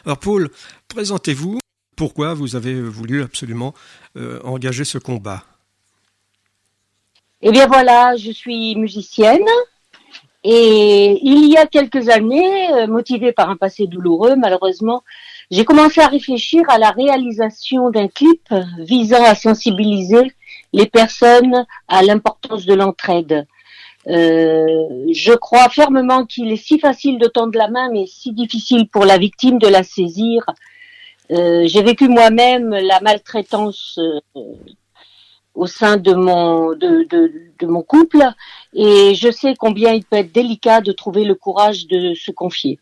Alors Paul, présentez-vous. Pourquoi vous avez voulu absolument engager ce combat? Eh bien voilà, je suis musicienne et il y a quelques années, motivée par un passé douloureux, malheureusement, j'ai commencé à réfléchir à la réalisation d'un clip visant à sensibiliser les personnes à l'importance de l'entraide. Je crois fermement qu'il est si facile de tendre la main, mais si difficile pour la victime de la saisir. J'ai vécu moi-même la maltraitance au sein de mon couple et je sais combien il peut être délicat de trouver le courage de se confier.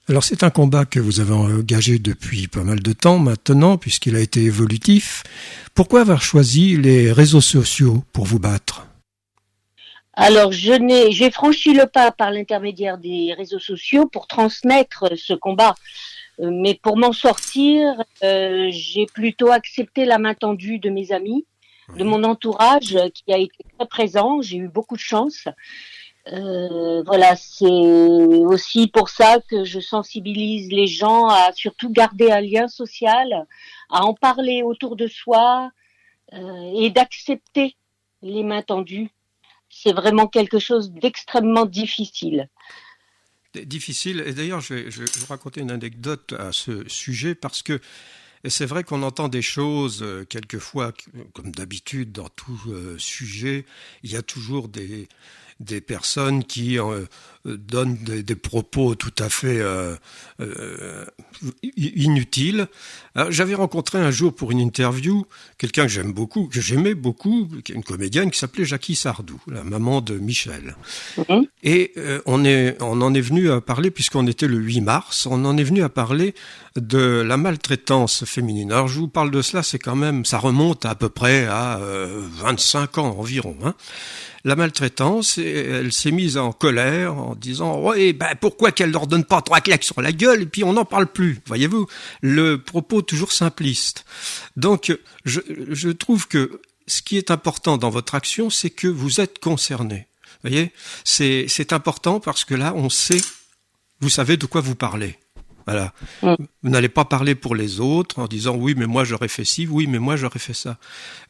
Alors c'est un combat que vous avez engagé depuis pas mal de temps maintenant, puisqu'il a été évolutif. Pourquoi avoir choisi les réseaux sociaux pour vous battre? Alors j'ai franchi le pas par l'intermédiaire des réseaux sociaux pour transmettre ce combat. Mais pour m'en sortir, j'ai plutôt accepté la main tendue de mes amis, de mon entourage qui a été très présent. J'ai eu beaucoup de chance. Voilà, c'est aussi pour ça que je sensibilise les gens à surtout garder un lien social, à en parler autour de soi et d'accepter les mains tendues. C'est vraiment quelque chose d'extrêmement difficile. Difficile. Et d'ailleurs, je vais vous raconter une anecdote à ce sujet parce que c'est vrai qu'on entend des choses quelquefois, comme d'habitude dans tout sujet, il y a toujours des personnes qui donnent des propos tout à fait inutiles. Alors, j'avais rencontré un jour pour une interview quelqu'un que j'aimais beaucoup, une comédienne qui s'appelait Jackie Sardou, la maman de Michel. Mhm. Et on en est venu à parler, puisqu'on était le 8 mars, on en est venu à parler de la maltraitance féminine. Alors je vous parle de cela, ça remonte à peu près à 25 ans environ. Hein. La maltraitance, elle s'est mise en colère en disant ouais, pourquoi qu'elle leur donne pas 3 claques sur la gueule et puis on n'en parle plus. Voyez-vous, le propos toujours simpliste. Donc je trouve que ce qui est important dans votre action, c'est que vous êtes concerné. Vous voyez, c'est important parce que là, vous savez de quoi vous parlez. Voilà. Mm. Vous n'allez pas parler pour les autres en disant oui, mais moi j'aurais fait ci, oui, mais moi j'aurais fait ça.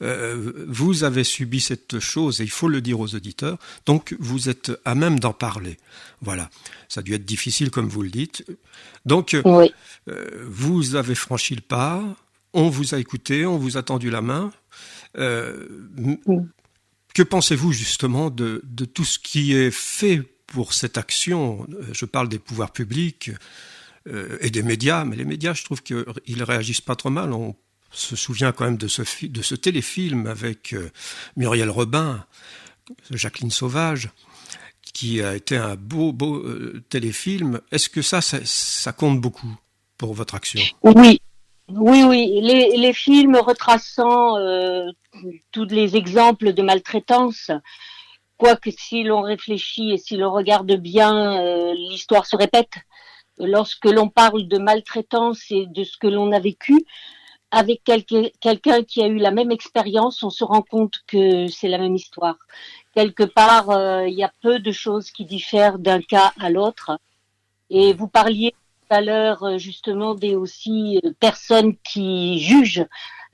Vous avez subi cette chose et il faut le dire aux auditeurs. Donc vous êtes à même d'en parler. Voilà. Ça a dû être difficile comme vous le dites. Donc Oui. vous avez franchi le pas. On vous a écouté, on vous a tendu la main. Mm. Que pensez-vous justement de tout ce qui est fait pour cette action? Je parle des pouvoirs publics et des médias, mais les médias, je trouve qu'ils réagissent pas trop mal. On se souvient quand même de ce téléfilm avec Muriel Robin, Jacqueline Sauvage, qui a été un beau téléfilm. Est-ce que ça compte beaucoup pour votre action? Oui. Oui. Les films retraçant tous les exemples de maltraitance, quoique si l'on réfléchit et si l'on regarde bien, l'histoire se répète. Lorsque l'on parle de maltraitance et de ce que l'on a vécu avec quelqu'un qui a eu la même expérience, on se rend compte que c'est la même histoire. Quelque part, il y a peu de choses qui diffèrent d'un cas à l'autre. Et vous parliez tout à l'heure justement des aussi personnes qui jugent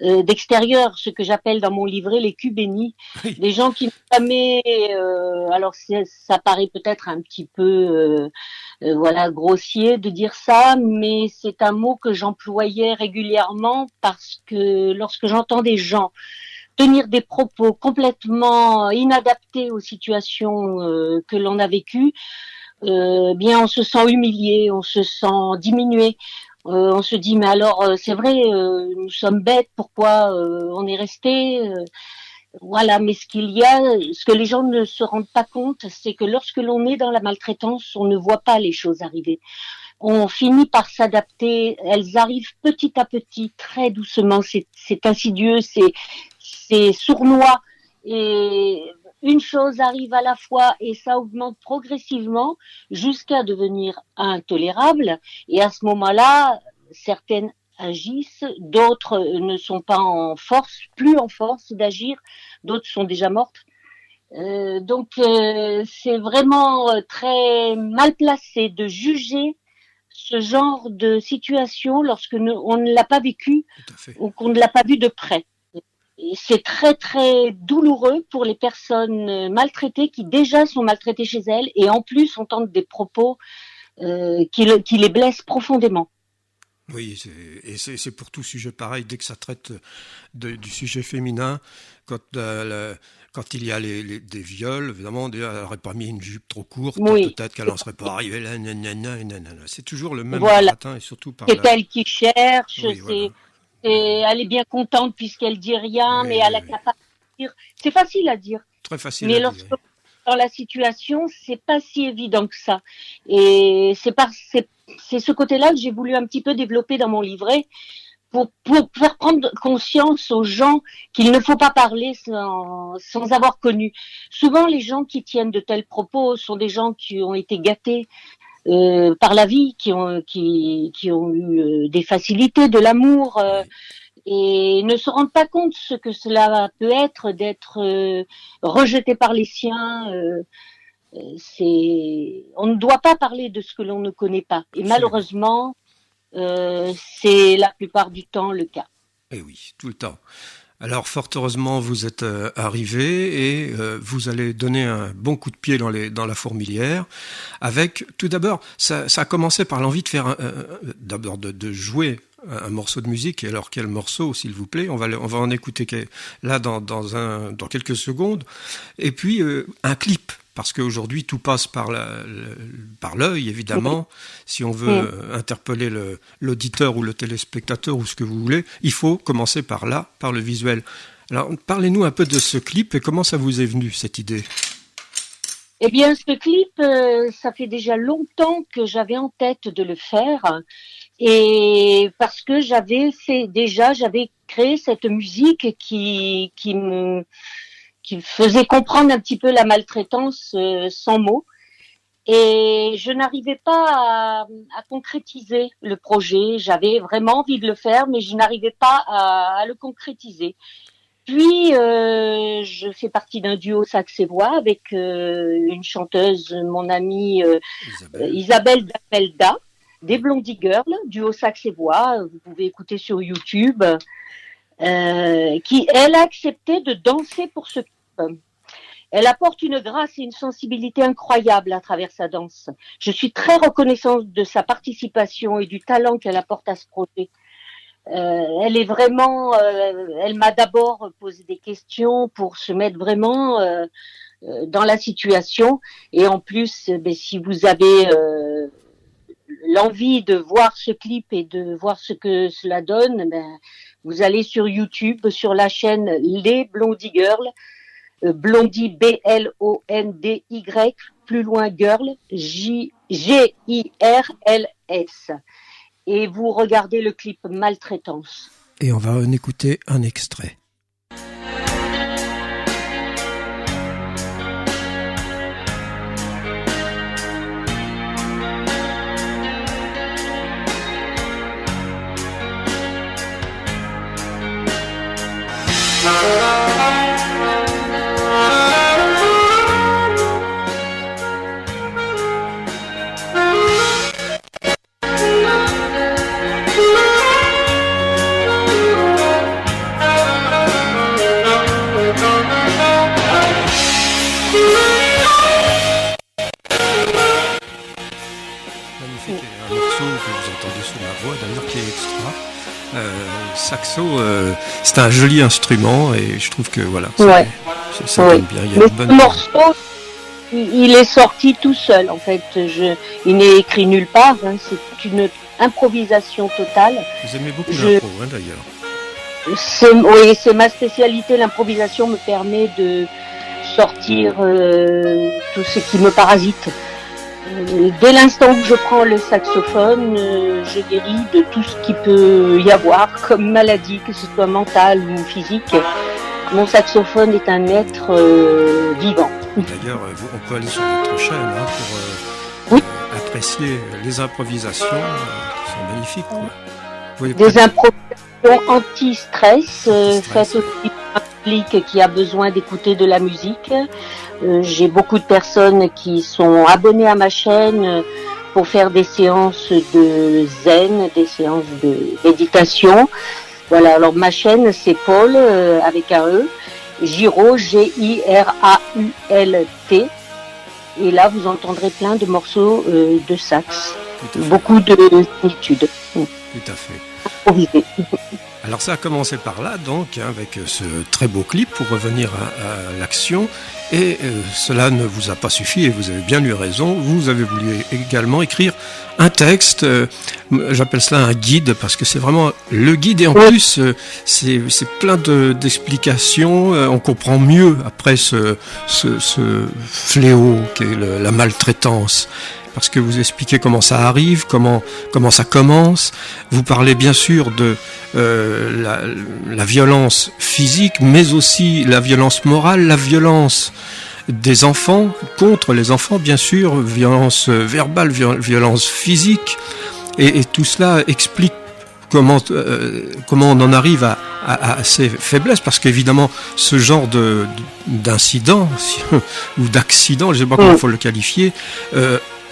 d'extérieur, ce que j'appelle dans mon livret les culs bénis, Oui. des gens qui n'ont jamais, alors ça paraît peut-être un petit peu voilà grossier de dire ça, mais c'est un mot que j'employais régulièrement parce que lorsque j'entends des gens tenir des propos complètement inadaptés aux situations que l'on a vécues, bien on se sent humilié, on se sent diminué. On se dit mais alors c'est vrai nous sommes bêtes, pourquoi on est resté voilà, mais ce que les gens ne se rendent pas compte, c'est que lorsque l'on est dans la maltraitance, on ne voit pas les choses arriver. On finit par s'adapter, elles arrivent petit à petit, très doucement, c'est insidieux, c'est sournois, et une chose arrive à la fois et ça augmente progressivement jusqu'à devenir intolérable, et à ce moment-là, certaines agissent, d'autres ne sont pas plus en force d'agir, d'autres sont déjà mortes. Donc c'est vraiment très mal placé de juger ce genre de situation lorsque on ne l'a pas vécu ou qu'on ne l'a pas vu de près. Et c'est très très douloureux pour les personnes maltraitées qui déjà sont maltraitées chez elles et en plus entendent des propos qui les blessent profondément. Oui, c'est pour tout sujet pareil, dès que ça traite du sujet féminin, quand il y a des viols, évidemment, elle n'aurait pas mis une jupe trop courte, oui. Peut-être qu'elle n'en serait pas arrivée là, c'est toujours le même matin et surtout par c'est elle qui cherche, oui, voilà. Et elle est bien contente puisqu'elle dit rien, mais elle a capable de dire. C'est facile à dire. Très facile mais à dire. Mais dans la situation, c'est pas si évident que ça. Et c'est ce côté-là que j'ai voulu un petit peu développer dans mon livret pour faire prendre conscience aux gens qu'il ne faut pas parler sans avoir connu. Souvent, les gens qui tiennent de tels propos sont des gens qui ont été gâtés par la vie, qui ont eu des facilités, de l'amour, et ne se rendent pas compte ce que cela peut être d'être rejeté par les siens. On ne doit pas parler de ce que l'on ne connaît pas. Et malheureusement, c'est la plupart du temps le cas. Et oui, tout le temps. Alors, fort heureusement, vous êtes arrivé et vous allez donner un bon coup de pied dans la fourmilière. Avec, tout d'abord, ça a commencé par l'envie de faire, d'abord de jouer un morceau de musique. Et alors, quel morceau, s'il vous plaît? On va en écouter là dans quelques secondes. Et puis, un clip. Parce qu'aujourd'hui, tout passe par l'œil, évidemment. Si on veut interpeller l'auditeur ou le téléspectateur ou ce que vous voulez, il faut commencer par là, par le visuel. Alors, parlez-nous un peu de ce clip et comment ça vous est venu, cette idée? Eh bien, ce clip, ça fait déjà longtemps que j'avais en tête de le faire. Et parce que j'avais créé cette musique qui faisait comprendre un petit peu la maltraitance sans mots. Et je n'arrivais pas à concrétiser le projet. J'avais vraiment envie de le faire, mais je n'arrivais pas à le concrétiser. Puis, je fais partie d'un duo sax et voix avec une chanteuse, mon amie Isabelle Damelda, des Blondie Girls, duo sax et voix. Vous pouvez écouter sur YouTube. Qui, elle, a accepté de danser pour ce clip. Elle apporte une grâce et une sensibilité incroyables à travers sa danse. Je suis très reconnaissante de sa participation et du talent qu'elle apporte à ce projet. Elle est vraiment, elle m'a d'abord posé des questions pour se mettre vraiment dans la situation. Et en plus, si vous avez l'envie de voir ce clip et de voir ce que cela donne, vous allez sur YouTube, sur la chaîne Les Blondie Girls, Blondie B-L-O-N-D-Y, plus loin Girl, G-I-R-L-S. Et vous regardez le clip Maltraitance. Et on va en écouter un extrait. Saxo, c'est un joli instrument et je trouve que voilà, ça donne bien. Il y a une bonne morceau, il est sorti tout seul en fait. Il n'est écrit nulle part. C'est une improvisation totale. Vous aimez beaucoup l'impro, d'ailleurs. Oui, c'est ma spécialité. L'improvisation me permet de sortir tout ce qui me parasite. Dès l'instant où je prends le saxophone, je guéris de tout ce qui peut y avoir comme maladie, que ce soit mentale ou physique. Mon saxophone est un être vivant. D'ailleurs, on peut aller sur votre chaîne pour apprécier les improvisations qui sont magnifiques. Des improvisations anti-stress, faites aussi un public qui a besoin d'écouter de la musique. J'ai beaucoup de personnes qui sont abonnées à ma chaîne pour faire des séances de zen, des séances de méditation. Voilà, alors ma chaîne c'est Paul avec un E, Girault, G-I-R-A-U-L-T. Et là vous entendrez plein de morceaux de sax, beaucoup de solitude. Tout à fait. Improvisé. Alors ça a commencé par là, donc, avec ce très beau clip pour revenir à l'action. Et cela ne vous a pas suffi, et vous avez bien eu raison. Vous avez voulu également écrire un texte, j'appelle cela un guide, parce que c'est vraiment le guide, et en plus, c'est plein d'explications. On comprend mieux après ce fléau qu'est la maltraitance. Parce que vous expliquez comment ça arrive, comment ça commence. Vous parlez bien sûr de la violence physique, mais aussi la violence morale, la violence des enfants, contre les enfants bien sûr, violence verbale, violence physique. Et tout cela explique comment on en arrive à ces faiblesses, parce qu'évidemment ce genre d'incident ou d'accident, je ne sais pas comment il faut le qualifier,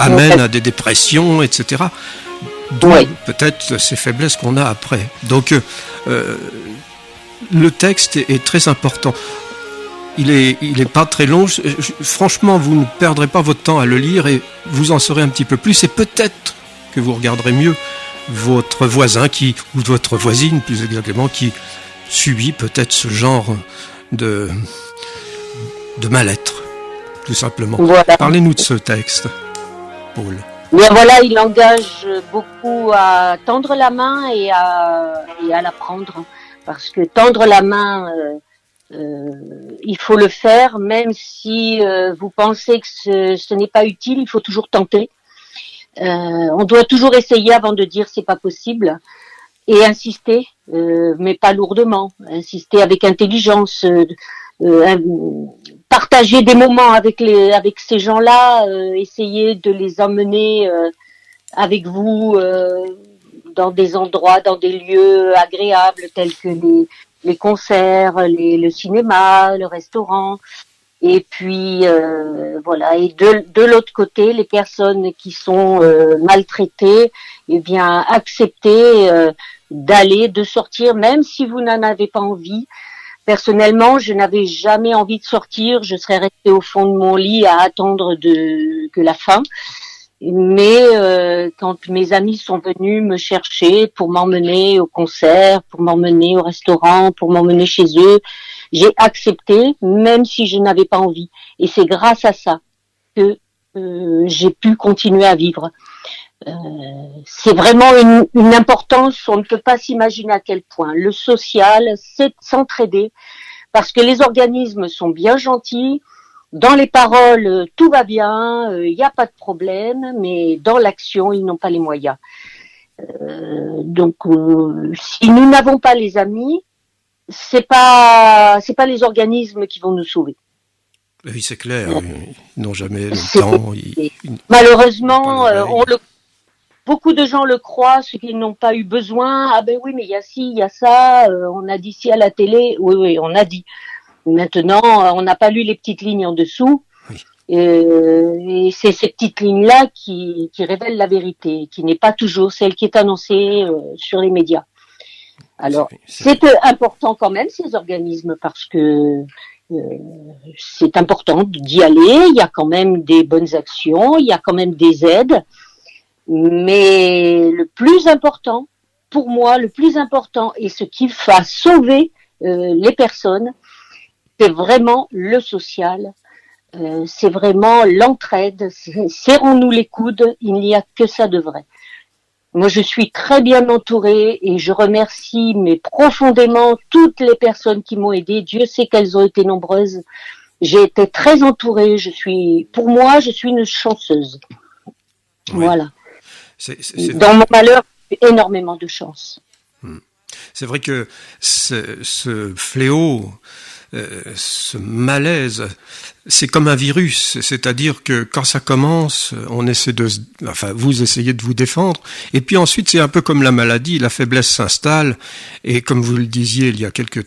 amène à des dépressions, etc. D'où peut-être ces faiblesses qu'on a après. Donc le texte est très important. Il est pas très long. Franchement, vous ne perdrez pas votre temps à le lire et vous en saurez un petit peu plus. Et peut-être que vous regarderez mieux votre voisin ou votre voisine, plus exactement, qui subit peut-être ce genre de mal-être, tout simplement. Voilà. Parlez-nous de ce texte. Bien voilà, il engage beaucoup à tendre la main et à la prendre, parce que tendre la main, il faut le faire, même si vous pensez que ce n'est pas utile, il faut toujours tenter. On doit toujours essayer avant de dire c'est pas possible, et insister, mais pas lourdement, insister avec intelligence. Partager des moments avec ces gens-là, essayer de les emmener avec vous dans des endroits, dans des lieux agréables tels que les concerts, le cinéma, le restaurant. Et puis voilà. Et de l'autre côté, les personnes qui sont maltraitées, eh bien accepter de sortir, même si vous n'en avez pas envie. Personnellement, je n'avais jamais envie de sortir. Je serais restée au fond de mon lit à attendre que la fin. Mais quand mes amis sont venus me chercher pour m'emmener au concert, pour m'emmener au restaurant, pour m'emmener chez eux, j'ai accepté, même si je n'avais pas envie. Et c'est grâce à ça que j'ai pu continuer à vivre. C'est vraiment une importance, on ne peut pas s'imaginer à quel point. Le social, c'est s'entraider, parce que les organismes sont bien gentils, dans les paroles, tout va bien, il n'y a pas de problème, mais dans l'action, ils n'ont pas les moyens. Donc, si nous n'avons pas les amis, c'est pas les organismes qui vont nous sauver. Oui, c'est clair, ils n'ont jamais le temps. Malheureusement, beaucoup de gens le croient, ceux qui n'ont pas eu besoin. Ah ben oui, mais il y a ci, il y a ça. On a dit ci à la télé. Oui, on a dit. Maintenant, on n'a pas lu les petites lignes en dessous. Oui. Et c'est ces petites lignes-là qui révèlent la vérité, qui n'est pas toujours celle qui est annoncée sur les médias. Alors, c'est important quand même, ces organismes, parce que c'est important d'y aller. Il y a quand même des bonnes actions, il y a quand même des aides. Mais le plus important, pour moi, le plus important, et ce qui va sauver les personnes, c'est vraiment le social, c'est vraiment l'entraide, serrons-nous les coudes, il n'y a que ça de vrai. Moi, je suis très bien entourée et je remercie mais profondément toutes les personnes qui m'ont aidée. Dieu sait qu'elles ont été nombreuses. J'ai été très entourée, pour moi, je suis une chanceuse. Oui. Voilà. Dans mon malheur, j'ai énormément de chance. C'est vrai que ce fléau, ce malaise, c'est comme un virus. C'est-à-dire que quand ça commence, vous essayez de vous défendre. Et puis ensuite, c'est un peu comme la maladie. La faiblesse s'installe. Et comme vous le disiez il y a quelques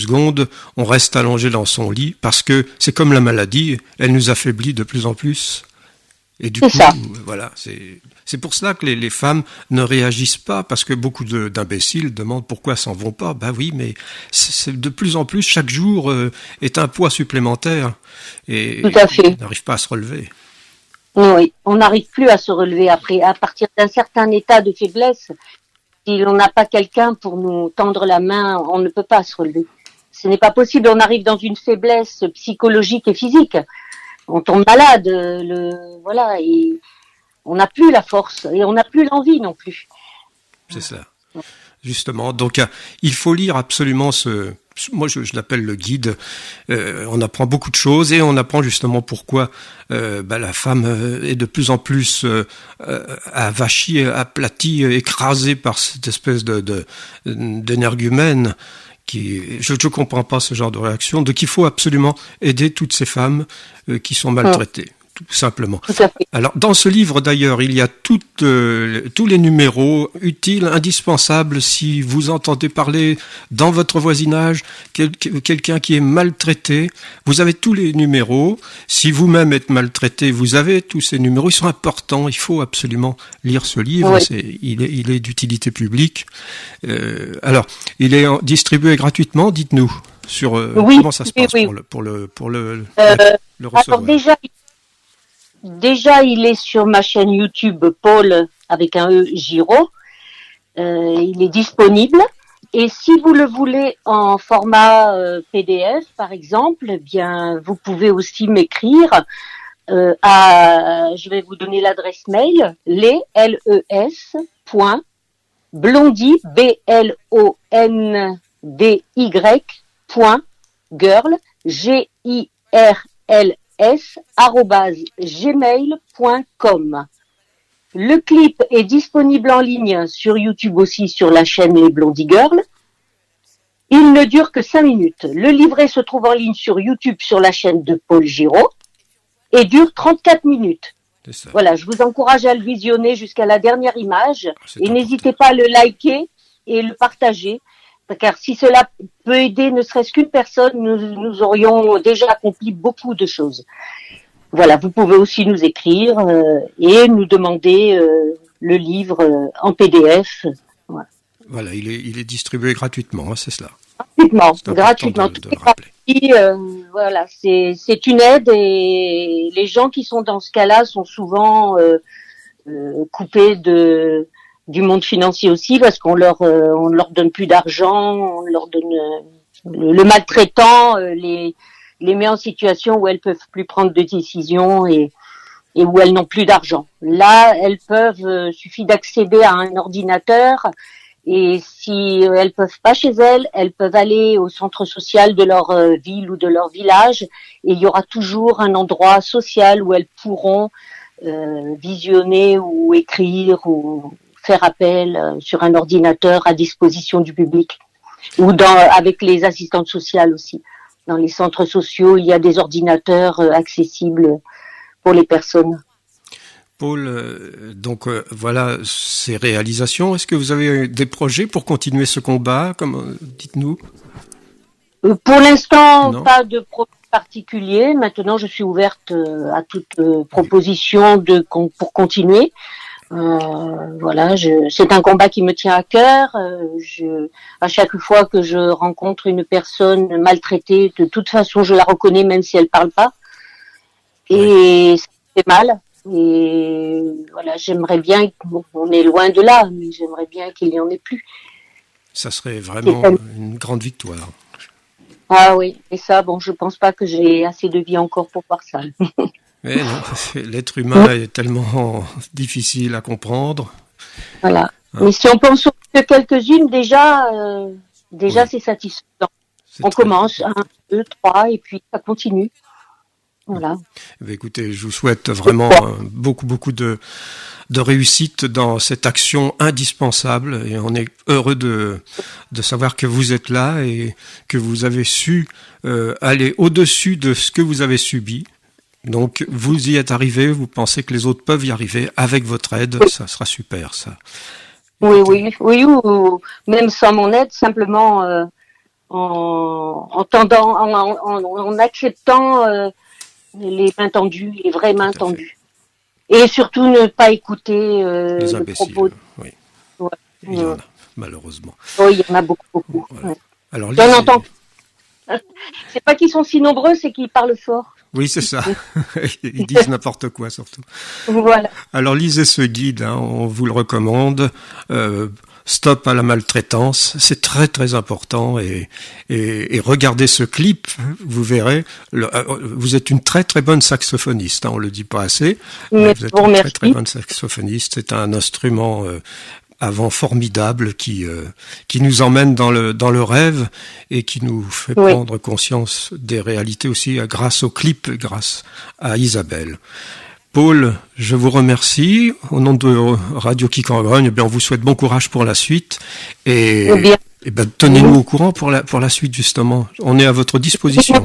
secondes, on reste allongé dans son lit parce que c'est comme la maladie. Elle nous affaiblit de plus en plus. Et du C'est coup, ça. voilà, c'est pour cela que les femmes ne réagissent pas, parce que beaucoup d'imbéciles demandent pourquoi s'en vont pas. Bah oui, mais c'est de plus en plus, chaque jour est un poids supplémentaire et Tout à fait. ils n'arrivent pas à se relever. Oui, on n'arrive plus à se relever après, à partir d'un certain état de faiblesse. Si l'on n'a pas quelqu'un pour nous tendre la main, on ne peut pas se relever. Ce n'est pas possible. On arrive dans une faiblesse psychologique et physique. On tombe malade, voilà, et on n'a plus la force et on n'a plus l'envie non plus. C'est cela. Justement, donc il faut lire absolument moi je l'appelle le guide. On apprend beaucoup de choses et on apprend justement pourquoi la femme est de plus en plus avachie, aplatie, écrasée par cette espèce d'énergumène. Je comprends pas ce genre de réaction. Donc il faut absolument aider toutes ces femmes qui sont maltraitées. Tout simplement. Tout à fait. Alors, dans ce livre, d'ailleurs, il y a tous les numéros utiles, indispensables, si vous entendez parler dans votre voisinage, quelqu'un qui est maltraité. Vous avez tous les numéros. Si vous-même êtes maltraité, vous avez tous ces numéros. Ils sont importants. Il faut absolument lire ce livre. Oui. Il est d'utilité publique. Alors, il est distribué gratuitement. Dites-nous sur comment ça se passe pour le recevoir. Alors Déjà, il est sur ma chaîne YouTube Paul avec un E Giraud. Il est disponible. Et si vous le voulez en format PDF, par exemple, eh bien, vous pouvez aussi m'écrire je vais vous donner l'adresse mail, blondy, BLONDY.girl, gmail.com. Le clip est disponible en ligne sur YouTube aussi sur la chaîne Les Blondie Girls. Il ne dure que 5 minutes. Le livret se trouve en ligne sur YouTube sur la chaîne de Paul Giraud et dure 34 minutes. Voilà, je vous encourage à le visionner jusqu'à la dernière image et n'hésitez pas à le liker et le partager. Car si cela peut aider ne serait-ce qu'une personne, nous aurions déjà accompli beaucoup de choses. Voilà, vous pouvez aussi nous écrire et nous demander le livre en PDF. Voilà, il est distribué gratuitement, hein, c'est cela. Gratuitement. Voilà, c'est une aide et les gens qui sont dans ce cas-là sont souvent coupés du monde financier aussi parce qu'on leur donne plus d'argent, on leur donne le maltraitant les met en situation où elles peuvent plus prendre de décisions et où elles n'ont plus d'argent. Là, elles peuvent suffit d'accéder à un ordinateur et si elles peuvent pas chez elles peuvent aller au centre social de leur ville ou de leur village et il y aura toujours un endroit social où elles pourront visionner ou écrire ou faire appel sur un ordinateur à disposition du public ou avec les assistantes sociales aussi. Dans les centres sociaux, il y a des ordinateurs accessibles pour les personnes. Paul, donc voilà ces réalisations. Est-ce que vous avez des projets pour continuer ce combat, dites-nous? Pour l'instant, pas de projet particulier. Maintenant, je suis ouverte à toute proposition pour continuer. Voilà, c'est un combat qui me tient à cœur. À chaque fois que je rencontre une personne maltraitée, de toute façon, je la reconnais même si elle parle pas. Et ça fait mal. Et voilà, j'aimerais bien, on est loin de là, mais j'aimerais bien qu'il n'y en ait plus. Ça serait vraiment une grande victoire. Ah oui, et ça, je pense pas que j'ai assez de vie encore pour voir ça. Mais non, l'être humain est tellement difficile à comprendre. Voilà. Mais si on pense que quelques-unes, déjà c'est satisfaisant. On commence, 1, 2, 3, et puis ça continue. Voilà. Écoutez, je vous souhaite vraiment beaucoup de réussite dans cette action indispensable et on est heureux de savoir que vous êtes là et que vous avez su aller au-dessus de ce que vous avez subi. Donc vous y êtes arrivé, vous pensez que les autres peuvent y arriver avec votre aide, ça sera super ça. Oui, ou même sans mon aide, simplement en acceptant les mains tendues, les vraies mains tendues. Et surtout ne pas écouter Les le imbéciles, propos. oui. Ouais. Il y en a, malheureusement. Oh, il y en a beaucoup. Voilà. Ouais. Alors, J'en lisez. entends. C'est pas qu'ils sont si nombreux, c'est qu'ils parlent fort. Oui, c'est ça. Ils disent n'importe quoi, surtout. Voilà. Alors, lisez ce guide, hein, on vous le recommande. Stop à la maltraitance, c'est très très important et regardez ce clip, vous verrez, vous êtes une très très bonne saxophoniste, hein, on le dit pas assez, mais vous êtes une très très bonne saxophoniste, c'est un instrument avant formidable qui nous emmène dans le rêve et qui nous fait prendre conscience des réalités aussi grâce au clip, grâce à Isabelle. Paul, je vous remercie. Au nom de Radio Quicangrogne, eh bien, on vous souhaite bon courage pour la suite et tenez-nous au courant pour la suite, justement. On est à votre disposition.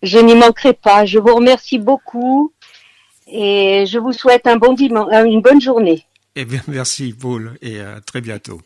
Je n'y manquerai pas. Je vous remercie beaucoup et je vous souhaite un bon dimanche, une bonne journée. Eh bien, merci, Paul, et à très bientôt.